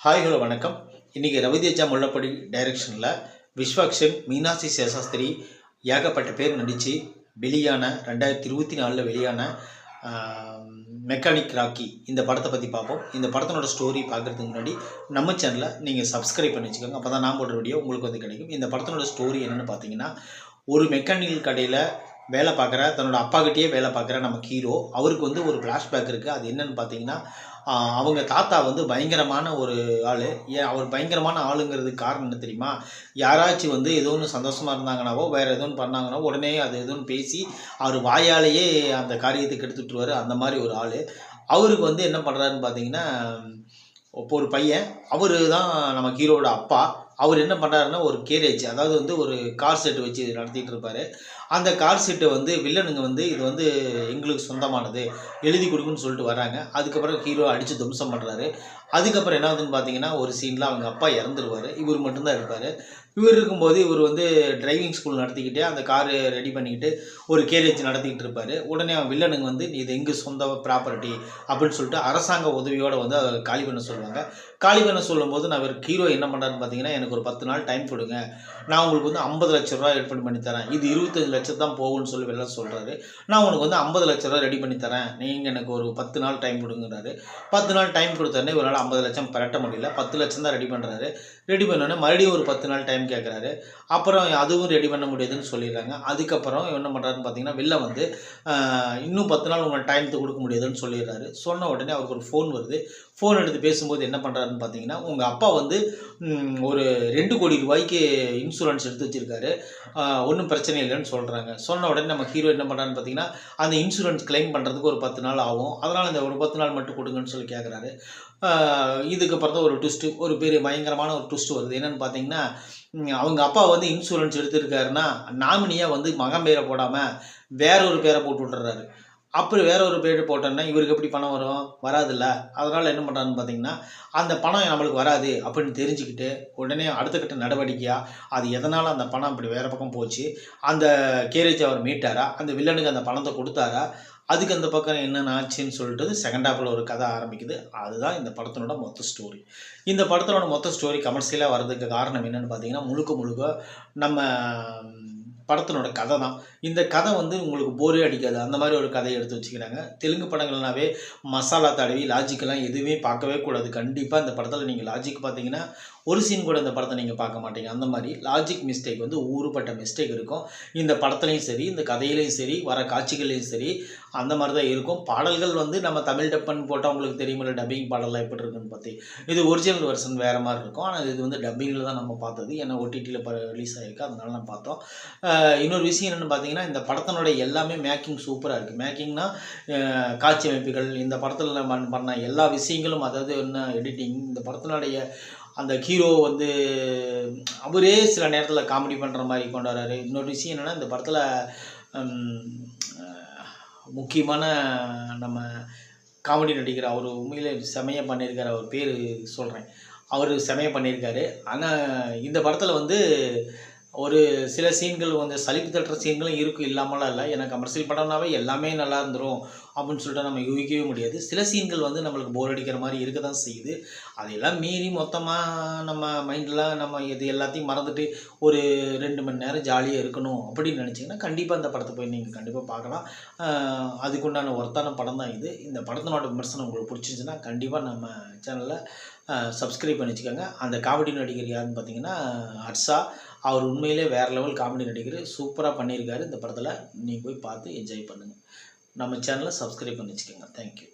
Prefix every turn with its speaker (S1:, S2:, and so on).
S1: Hi hello வணக்கம். இன்றைக்கி ரவிதேஜா முள்ளப்படி டைரக்ஷனில் விஸ்வாக்ஷன் மீனாட்சி சேஷாஸ்திரி ஏகப்பட்ட பேர் நடித்து வெளியான 2024 வெளியான மெக்கானிக் ராக்கி இந்த படத்தை பற்றி பார்ப்போம். இந்த படத்தினோட ஸ்டோரி பார்க்குறதுக்கு முன்னாடி நம்ம சேனலை நீங்கள் சப்ஸ்கிரைப் பண்ணி வச்சுக்கோங்க. அப்போ தான் நான் போடுற வீடியோ உங்களுக்கு வந்து கிடைக்கும். இந்த படத்தினோட ஸ்டோரி என்னென்னு பார்த்தீங்கன்னா, ஒரு மெக்கானிக்கல் கடையில் வேலை பார்க்குற தன்னோட அப்பாக்கிட்டேயே வேலை பார்க்குற நம்ம ஹீரோ அவருக்கு வந்து ஒரு ஃப்ளாஷ்பேக் இருக்குது. அது என்னென்னு பார்த்தீங்கன்னா, அவங்க தாத்தா வந்து பயங்கரமான ஒரு ஆள். அவர் பயங்கரமான ஆளுங்கிறதுக்கு காரணம் என்ன தெரியுமா? யாராச்சும் வந்து ஏதோ ஒன்று சந்தோஷமாக இருந்தாங்கனாவோ வேறு ஏதோ ஒன்று பண்ணாங்கன்னாவோ உடனே அது எதுவும் பேசி அவர் வாயாலேயே அந்த காரியத்துக்கு எடுத்துட்டுருவார். அந்த மாதிரி ஒரு ஆள். அவருக்கு வந்து என்ன பண்ணுறாருன்னு பார்த்தீங்கன்னா, இப்போ ஒரு பையன் அவர் தான் நம்ம ஹீரோட அப்பா. அவர் என்ன பண்ணுறாருன்னா, ஒரு கேரேஜ், அதாவது வந்து ஒரு கார் செட்டு வச்சு நடத்திட்டு இருப்பார். அந்த கார் செட்டை வந்து வில்லனுங்க வந்து இது வந்து எங்களுக்கு சொந்தமானது எழுதி கொடுக்குன்னு சொல்லிட்டு வராங்க. அதுக்கப்புறம் ஹீரோ அடித்து துவம்சம் பண்ணுறாரு. அதுக்கப்புறம் என்ன ஆகுதுன்னு பார்த்தீங்கன்னா, ஒரு சீனில் அவங்க அப்பா இறந்துருவார். இவர் மட்டும்தான் இருப்பார். இவர் இருக்கும்போது இவர் வந்து டிரைவிங் ஸ்கூல் நடத்திக்கிட்டே அந்த காரு ரெடி பண்ணிக்கிட்டு ஒரு கேரேஜ் நடத்திக்கிட்டு இருப்பார். உடனே அவன் வில்லனுங்க வந்து இது எங்கள் சொந்த ப்ராப்பர்ட்டி அப்படின்னு சொல்லிட்டு அரசாங்க உதவியோடு வந்து அதை காலி பண்ண சொல்லுவாங்க. காலி பண்ண சொல்லும்போது நான் ஹீரோ என்ன பண்ணுறாருன்னு பார்த்தீங்கன்னா, எனக்கு ஒரு 10 நாள் டைம் கொடுங்க, நான் உங்களுக்கு வந்து 50 லட்ச ரூபா ஏற்பாடு பண்ணி தரேன், இது 25 லட்சம் தான் போகும்னு சொல்லி வெளில சொல்கிறாரு. நான் உனக்கு வந்து 50 லட்ச ரூபா ரெடி பண்ணி தரேன், நீங்கள் எனக்கு ஒரு 10 நாள் டைம் கொடுங்கிறாரு. 10 நாள் டைம் கொடுத்தோடனே இவரால் 50 லட்சம் பரட்ட முடியல. 10 லட்சம் தான் ரெடி பண்ணுறாரு. ரெடி பண்ணோடனே மறுபடியும் ஒரு 10 நாள் டைம் கேட்குறாரு. அப்புறம் அதுவும் ரெடி பண்ண முடியாதுன்னு சொல்லிடுறாங்க. அதுக்கப்புறம் என்ன பண்ணுறாருன்னு பார்த்தீங்கன்னா, வெளில வந்து இன்னும் 10 நாள் உங்களுக்கு டைம் கொடுக்க முடியாதுன்னு சொல்லிடுறாரு. சொன்ன உடனே அவருக்கு ஒரு ஃபோன் வருது. ஃபோன் எடுத்து பேசும்போது என்ன பண்ணுறாருன்னு பார்த்தீங்கன்னா, உங்கள் அப்பா வந்து ஒரு 2 கோடி ரூபாய்க்கு இன்சூரன்ஸ் எடுத்து வச்சுருக்காரு, ஒன்றும் பிரச்சனை இல்லைன்னு சொல்கிறாங்க. சொன்ன உடனே நம்ம ஹீரோ என்ன பண்ணுறாருன்னு பார்த்தீங்கன்னா, அந்த இன்சூரன்ஸ் கிளைம் பண்ணுறதுக்கு ஒரு 10 நாள் ஆகும், அதனால் இந்த ஒரு 10 நாள் மட்டும் கொடுங்கன்னு சொல்லி கேட்குறாரு. இதுக்கப்புறம் தான் ஒரு ட்விஸ்ட்டு, ஒரு பெரிய பயங்கரமான ஒரு ட்விஸ்ட் வருது. என்னென்னு பார்த்தீங்கன்னா, அவங்க அப்பா வந்து இன்சூரன்ஸ் எடுத்துருக்காருன்னா நாமினியாக வந்து மகன் பேரை போடாமல் வேற ஒரு பேரை போட்டு விட்டுறாரு. அப்படி வேற ஒரு பேர் போட்டோன்னா இவருக்கு எப்படி பணம் வரும்? வராதுல்ல. அதனால் என்ன பண்ணுறாருன்னு பார்த்தீங்கன்னா, அந்த பணம் நம்மளுக்கு வராது அப்படின்னு தெரிஞ்சுக்கிட்டு உடனே அடுத்த கட்ட நடவடிக்கையாக அது எதனால் அந்த பணம் அப்படி வேறு பக்கம் போச்சு, அந்த கேரேஜ் அவர் மீட்டாரா, அந்த வில்லனுக்கு அந்த பணத்தை கொடுத்தாரா, அதுக்கு அந்த பக்கம் என்னென்ன ஆச்சுன்னு சொல்லிட்டு செகண்ட் ஹாஃபில் ஒரு கதை ஆரம்பிக்குது. அதுதான் இந்த படத்தினோட மொத்த ஸ்டோரி. இந்த படத்தினோட மொத்த ஸ்டோரி கமர்ஷியலாக வர்றதுக்கு காரணம் என்னென்னு பார்த்தீங்கன்னா, முழுக்க நம்ம படத்தினோட கதை தான். இந்த கதை வந்து உங்களுக்கு போரே அடிக்காது, அந்த மாதிரி ஒரு கதையை எடுத்து வச்சுக்கிறாங்க. தெலுங்கு படங்கள்னாவே மசாலா தடவி லாஜிக்கெல்லாம் எதுவுமே பார்க்கவே கூடாது. கண்டிப்பாக இந்த படத்தில் நீங்கள் லாஜிக் பார்த்தீங்கன்னா ஒரு சீன் கூட இந்த படத்தை நீங்கள் பார்க்க மாட்டீங்க. அந்த மாதிரி லாஜிக் மிஸ்டேக் வந்து ஊறுபட்ட மிஸ்டேக் இருக்கும். இந்த படத்துலையும் சரி, இந்த கதையிலையும் சரி, வர காட்சிகள்லையும் சரி, அந்த மாதிரி தான் இருக்கும். பாடல்கள் வந்து நம்ம தமிழ் டப்பன் போட்டால் உங்களுக்கு தெரியுமில்ல டப்பிங் பாடலாம் எப்படி இருக்குன்னு பற்றி. இது ஒரிஜினல் வெர்ஷன் வேறு மாதிரி இருக்கும். ஆனால் இது வந்து டப்பிங்கில் தான் நம்ம பார்த்தது. ஏன்னா OTTயில் ரிலீஸ் ஆகிருக்கு, அதனால நான் பார்த்தோம். இன்னொரு விஷயம் என்னென்னு பார்த்தீங்கன்னா, இந்த படத்தினுடைய எல்லாமே மேக்கிங் சூப்பராக இருக்குது. மேக்கிங்னா காட்சி அமைப்புகள், இந்த படத்தில் பண்ண எல்லா விஷயங்களும், அதாவது என்ன எடிட்டிங், இந்த படத்தினுடைய அந்த ஹீரோ வந்து அவரே சில நேரத்தில் காமெடி பண்ணுற மாதிரி கொண்டு வர்றாரு. இன்னொரு விஷயம் என்னென்னா, இந்த படத்தில் முக்கியமான நம்ம காமெடி நடிகர் அவர் உண்மையிலே செமையாக பண்ணியிருக்காரு. அவர் பேர் சொல்கிறேன், அவர் செமையாக பண்ணியிருக்காரு. ஆனால் இந்த படத்தில் வந்து ஒரு சில சீன்கள் வந்து சலிப்பு தட்டுற சீன்களும் இருக்குது, இல்லாமலாம் இல்லை. ஏன்னா கமர்ஷியல் படம்னாவே எல்லாமே நல்லா இருந்துடும் அப்படின்னு சொல்லிட்டு நம்ம யூகிக்கவே முடியாது. சில சீன்கள் வந்து நம்மளுக்கு போர் அடிக்கிற மாதிரி இருக்க தான் செய்யுது. அதையெல்லாம் மீறி மொத்தமாக நம்ம மைண்டில் நம்ம இது எல்லாத்தையும் மறந்துட்டு ஒரு 2 மணி நேரம் ஜாலியாக இருக்கணும் அப்படின்னு நினச்சிங்கன்னா கண்டிப்பாக இந்த படத்தை போய் நீங்கள் கண்டிப்பாக பார்க்கலாம். அதுக்குண்டான ஒர்த்தான படம் தான் இது. இந்த படத்தினோட விமர்சனம் உங்களுக்கு பிடிச்சிருந்துச்சுன்னா கண்டிப்பாக நம்ம சேனலில் சப்ஸ்கிரைப் பண்ணி வச்சுக்கோங்க. அந்த காமெடி நடிகர் யாருன்னு பார்த்தீங்கன்னா ஹர்ஷா. அவர் உண்மையிலே வேறு லெவல் காமெடி நடிகர், சூப்பராக பண்ணியிருக்காரு. இந்த படத்தில் நீங்கள் போய் பார்த்து என்ஜாய் பண்ணுங்கள். நம்ம சேனலை சப்ஸ்கிரைப் பண்ணி வச்சுக்கோங்க. தேங்க்யூ.